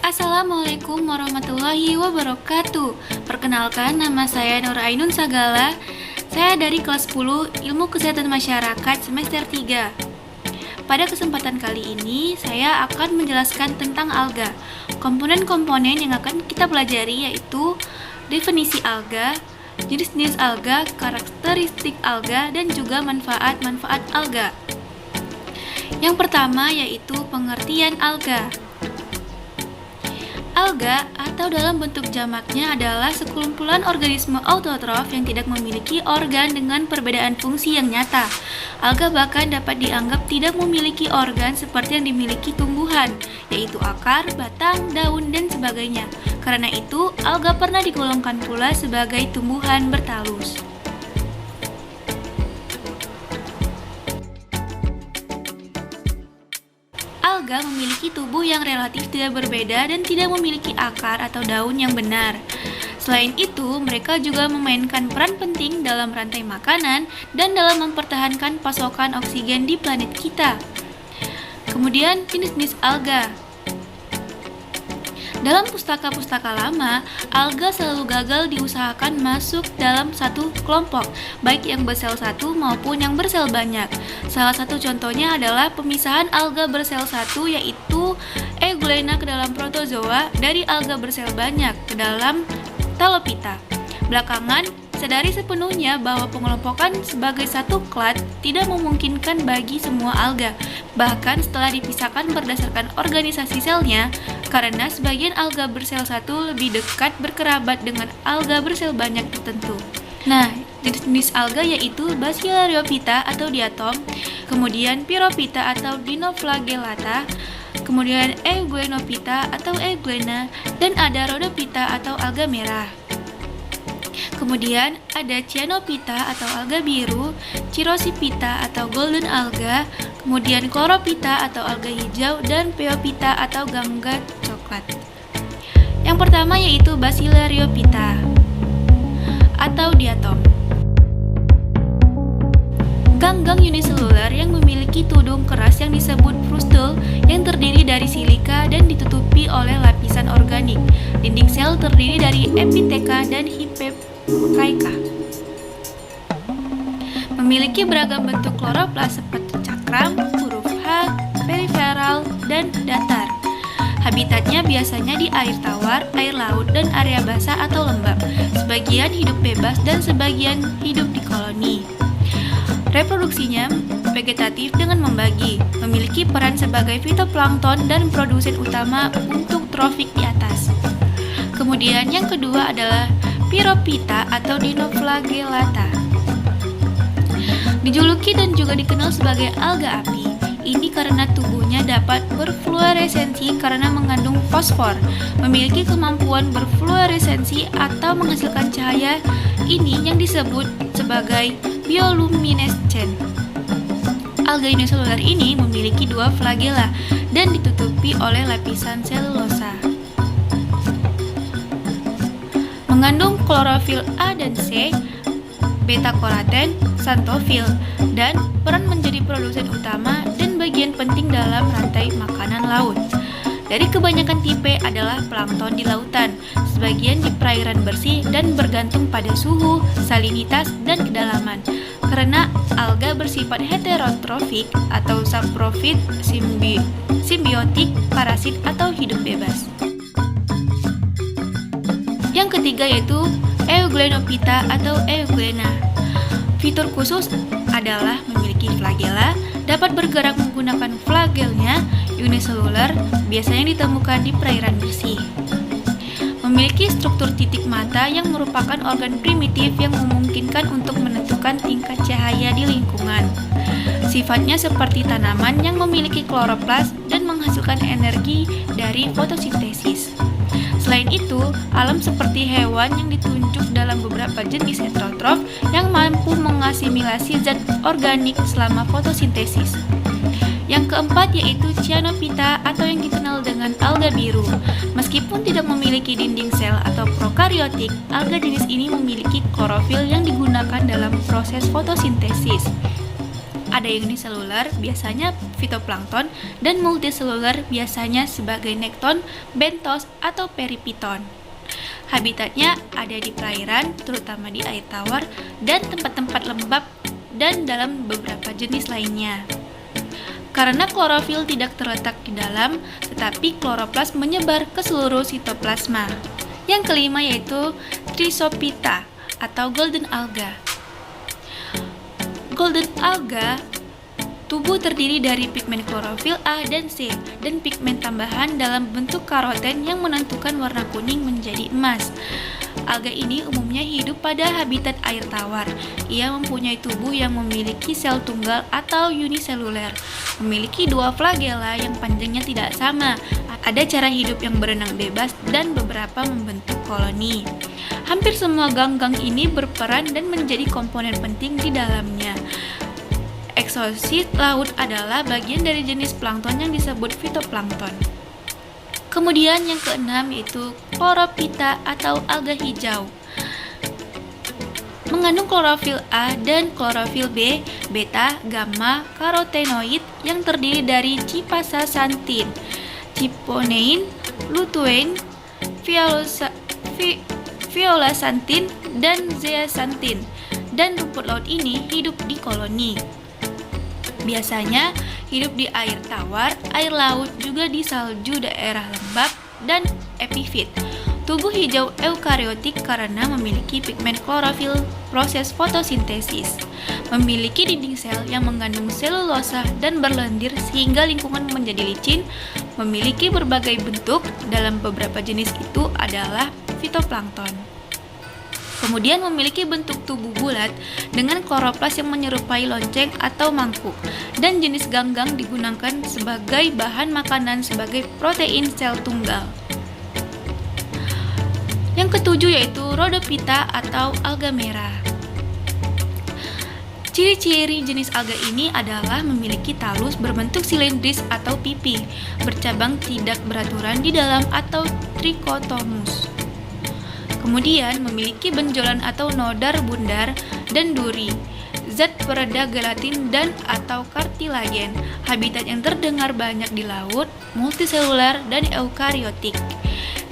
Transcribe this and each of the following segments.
Assalamualaikum warahmatullahi wabarakatuh. Perkenalkan, nama saya Nur Ainun Sagala. Saya dari kelas 10 Ilmu Kesehatan Masyarakat semester 3. Pada kesempatan kali ini, saya akan menjelaskan tentang alga. Komponen-komponen yang akan kita pelajari yaitu definisi alga, jenis-jenis alga, karakteristik alga, dan juga manfaat-manfaat alga. Yang pertama yaitu pengertian alga. Alga atau dalam bentuk jamaknya adalah sekumpulan organisme autotrof yang tidak memiliki organ dengan perbedaan fungsi yang nyata. Alga bahkan dapat dianggap tidak memiliki organ seperti yang dimiliki tumbuhan, yaitu akar, batang, daun, dan sebagainya. Karena itu, alga pernah digolongkan pula sebagai tumbuhan bertalus. Alga memiliki tubuh yang relatif tidak berbeda dan tidak memiliki akar atau daun yang benar. Selain itu, mereka juga memainkan peran penting dalam rantai makanan dan dalam mempertahankan pasokan oksigen di planet kita. Kemudian, jenis-jenis alga. Dalam pustaka-pustaka lama, alga selalu gagal diusahakan masuk dalam satu kelompok, baik yang bersel satu maupun yang bersel banyak. Salah satu contohnya adalah pemisahan alga bersel satu yaitu Euglena ke dalam protozoa dari alga bersel banyak ke dalam Talophyta. Belakangan, sadari sepenuhnya bahwa pengelompokan sebagai satu clade tidak memungkinkan bagi semua alga, bahkan setelah dipisahkan berdasarkan organisasi selnya, karena sebagian alga bersel satu lebih dekat berkerabat dengan alga bersel banyak tertentu. Nah, jenis-jenis alga yaitu Bacillariophyta atau diatom, kemudian Pyrophyta atau Dinoflagellata, kemudian Euglenophyta atau Euglena, dan ada Rhodophyta atau alga merah. Kemudian ada Cyanophyta atau alga biru, Chirosiphyta atau golden alga, kemudian Chlorophyta atau alga hijau, dan Phaeophyta atau gangga coklat. Yang pertama yaitu Bacillariophyta atau diatom. Ganggang uniseluler yang memiliki tudung keras yang disebut frustul yang terdiri dari silika dan ditutupi oleh lapisan organik. Dinding sel terdiri dari epiteka dan hipekaika. Memiliki beragam bentuk kloroplas seperti cakram, huruf H, periferal, dan datar. Habitatnya biasanya di air tawar, air laut, dan area basah atau lembab. Sebagian hidup bebas dan sebagian hidup di koloni. Reproduksinya vegetatif dengan membagi, memiliki peran sebagai fitoplankton dan produsen utama untuk trofik di atas. Kemudian yang kedua adalah Pyrophyta atau Dinoflagellata. Dijuluki dan juga dikenal sebagai alga api. Ini karena tubuhnya dapat berfluoresensi karena mengandung fosfor, memiliki kemampuan berfluoresensi atau menghasilkan cahaya ini yang disebut sebagai bioluminescent. Alga uniseluler ini memiliki dua flagella dan ditutupi oleh lapisan selulosa. Mengandung klorofil A dan C, beta-karoten, xanthofil, dan peran menjadi produsen utama dan bagian penting dalam rantai makanan laut. Dari kebanyakan tipe adalah plankton di lautan, sebagian di perairan bersih dan bergantung pada suhu, salinitas, dan kedalaman. Karena alga bersifat heterotrofik atau saprofit, simbiotik, parasit, atau hidup bebas. Yang ketiga yaitu Euglenophyta atau Euglena. Fitur khusus adalah memiliki flagella, dapat bergerak menggunakan flagelnya, uniseluler, biasanya ditemukan di perairan bersih. Memiliki struktur titik mata yang merupakan organ primitif yang memungkinkan untuk menentukan tingkat cahaya di lingkungan. Sifatnya seperti tanaman yang memiliki kloroplas dan menghasilkan energi dari fotosintesis. Selain itu, alam seperti hewan yang ditunjuk dalam beberapa jenis heterotrof yang mampu mengasimilasi zat organik selama fotosintesis. Yang keempat yaitu Cyanophyta atau yang dikenal dengan alga biru. Meskipun tidak memiliki dinding sel atau prokariotik, alga jenis ini memiliki klorofil yang digunakan dalam proses fotosintesis. ada yang uniseluler, biasanya fitoplankton, dan multiseluler, biasanya sebagai nekton, bentos, atau peripiton. Habitatnya ada di perairan, terutama di air tawar, dan tempat-tempat lembab, dan dalam beberapa jenis lainnya. Karena klorofil tidak terletak di dalam, tetapi kloroplas menyebar ke seluruh sitoplasma. Yang kelima yaitu Trisopita atau golden alga. Golden alga tubuh terdiri dari pigmen klorofil A dan C dan pigmen tambahan dalam bentuk karoten yang menentukan warna kuning menjadi emas. Alga ini umumnya hidup pada habitat air tawar. Ia mempunyai tubuh yang memiliki sel tunggal atau uniseluler, memiliki dua flagela yang panjangnya tidak sama. Ada cara hidup yang berenang bebas dan beberapa membentuk koloni. Hampir semua ganggang ini berperan dan menjadi komponen penting di dalamnya. Eksosit laut adalah bagian dari jenis plankton yang disebut fitoplankton. Kemudian yang keenam yaitu Chlorophyta atau alga hijau. Mengandung klorofil A dan klorofil B, beta, gamma, karotenoid yang terdiri dari cipasasantin, ciponein, lutein, violasantin, dan zeaxanthin. Dan rumput laut ini hidup di koloni. Biasanya hidup di air tawar, air laut, juga di salju daerah lembab, dan epifit. Tubuh hijau eukariotik karena memiliki pigmen klorofil proses fotosintesis. Memiliki dinding sel yang mengandung selulosa dan berlendir sehingga lingkungan menjadi licin. Memiliki berbagai bentuk, dalam beberapa jenis itu adalah fitoplankton. Kemudian memiliki bentuk tubuh bulat dengan kloroplas yang menyerupai lonceng atau mangkuk, dan jenis ganggang digunakan sebagai bahan makanan sebagai protein sel tunggal. Yang ketujuh yaitu Rhodophyta atau alga merah. Ciri-ciri jenis alga ini adalah memiliki talus berbentuk silindris atau pipi, bercabang tidak beraturan di dalam atau trikotomus. Kemudian memiliki benjolan atau nodar bundar dan duri, zat pereda gelatin dan atau kartilagen. Habitat yang terdengar banyak di laut, multiseluler, dan eukariotik.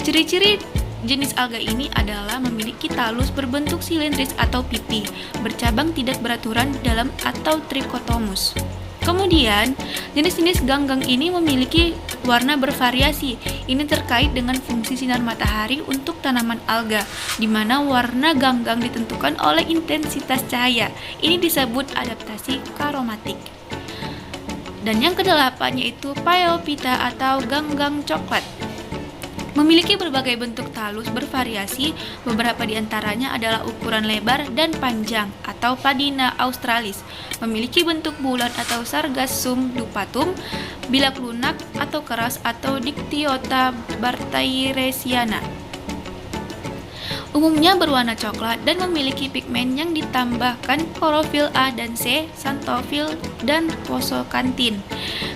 Ciri-ciri jenis alga ini adalah memiliki talus berbentuk silindris atau pipi, bercabang tidak beraturan di dalam atau trikotomus. Kemudian, jenis-jenis ganggang ini memiliki warna bervariasi. Ini terkait dengan fungsi sinar matahari untuk tanaman alga, di mana warna ganggang ditentukan oleh intensitas cahaya. Ini disebut adaptasi karomatik. Dan yang kedelapan yaitu Phaeophyta atau ganggang coklat. Memiliki berbagai bentuk talus bervariasi, beberapa di antaranya adalah ukuran lebar dan panjang atau Padina australis. Memiliki bentuk bulat atau Sargassum dupatum, bilak lunak atau keras atau Dictyota bartayresciana. Umumnya berwarna coklat dan memiliki pigmen yang ditambahkan klorofil A dan C, xanthofil, dan posokantin.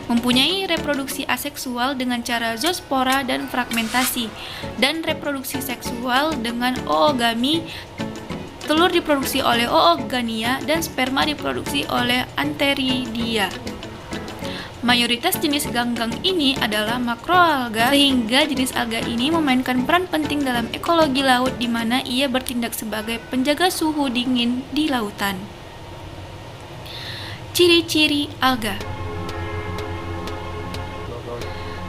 Mempunyai reproduksi aseksual dengan cara zoospora dan fragmentasi, dan reproduksi seksual dengan oogami. Telur diproduksi oleh Oogania dan sperma diproduksi oleh Antheridia. Mayoritas jenis ganggang ini adalah makroalga, sehingga jenis alga ini memainkan peran penting dalam ekologi laut di mana ia bertindak sebagai penjaga suhu dingin di lautan. Ciri-ciri alga.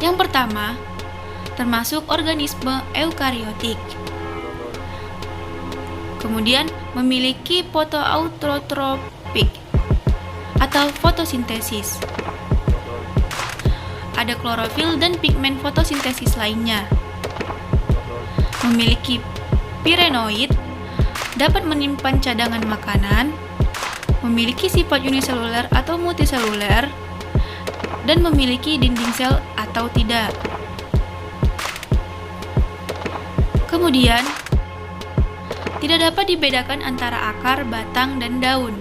Yang pertama, termasuk organisme eukariotik. Kemudian memiliki fotoautotrofik atau fotosintesis. Ada klorofil dan pigmen fotosintesis lainnya. Memiliki pirenoid, dapat menyimpan cadangan makanan, memiliki sifat uniseluler atau multiseluler, dan memiliki dinding sel atau tidak. Kemudian, tidak dapat dibedakan antara akar, batang, dan daun.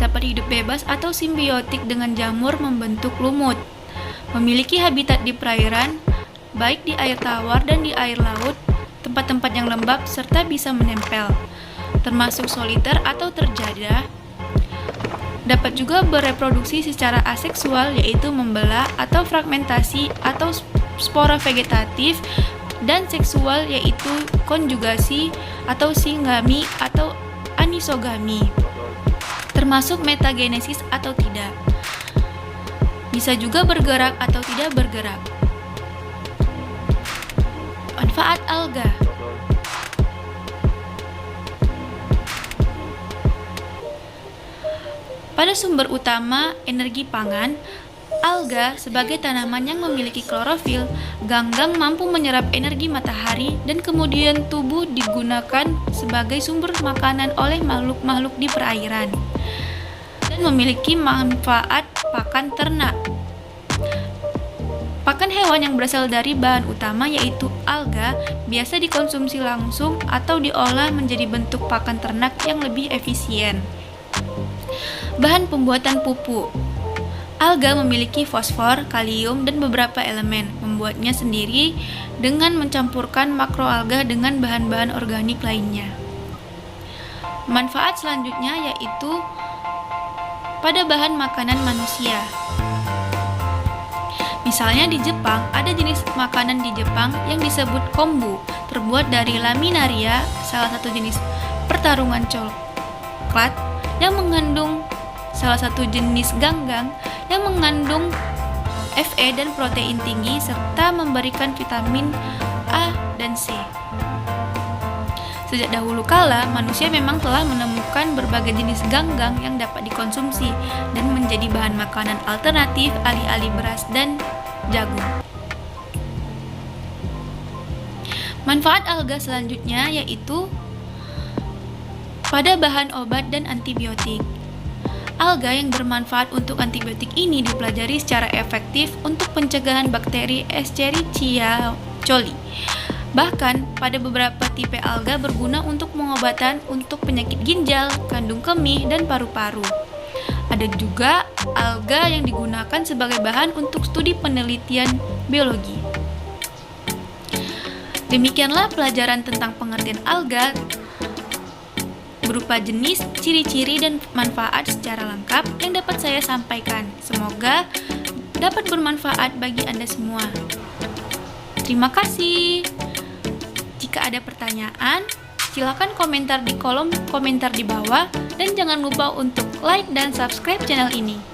Dapat hidup bebas atau simbiotik dengan jamur membentuk lumut. Memiliki habitat di perairan, baik di air tawar dan di air laut, tempat-tempat yang lembab, serta bisa menempel, termasuk soliter atau terjadah, Dapat juga bereproduksi secara aseksual, yaitu membelah atau fragmentasi atau spora vegetatif, dan seksual, yaitu konjugasi atau singami atau anisogami, termasuk metagenesis atau tidak. Bisa juga bergerak atau tidak bergerak. Manfaat alga. Pada sumber utama energi pangan, alga sebagai tanaman yang memiliki klorofil, ganggang mampu menyerap energi matahari dan kemudian tubuh digunakan sebagai sumber makanan oleh makhluk-makhluk di perairan dan memiliki manfaat pakan ternak. Pakan hewan yang berasal dari bahan utama yaitu alga biasa dikonsumsi langsung atau diolah menjadi bentuk pakan ternak yang lebih efisien. Bahan pembuatan pupuk. Alga memiliki fosfor, kalium, dan beberapa elemen, membuatnya sendiri dengan mencampurkan makroalga dengan bahan-bahan organik lainnya. Manfaat selanjutnya yaitu pada bahan makanan manusia. Misalnya di Jepang, ada jenis makanan di Jepang yang disebut kombu, terbuat dari laminaria, salah satu jenis pertarungan coklat yang mengandung salah satu jenis ganggang yang mengandung Fe dan protein tinggi serta memberikan vitamin A dan C. Sejak dahulu kala, manusia memang telah menemukan berbagai jenis ganggang yang dapat dikonsumsi dan menjadi bahan makanan alternatif alih-alih beras dan jagung. Manfaat alga selanjutnya yaitu pada bahan obat dan antibiotik. Alga yang bermanfaat untuk antibiotik ini dipelajari secara efektif untuk pencegahan bakteri Escherichia coli. Bahkan, pada beberapa tipe alga berguna untuk pengobatan untuk penyakit ginjal, kandung kemih, dan paru-paru. Ada juga alga yang digunakan sebagai bahan untuk studi penelitian biologi. Demikianlah pelajaran tentang pengertian alga berupa jenis, ciri-ciri, dan manfaat secara lengkap yang dapat saya sampaikan. Semoga dapat bermanfaat bagi Anda semua. Terima kasih. Jika ada pertanyaan, silakan komentar di kolom komentar di bawah dan jangan lupa untuk like dan subscribe channel ini.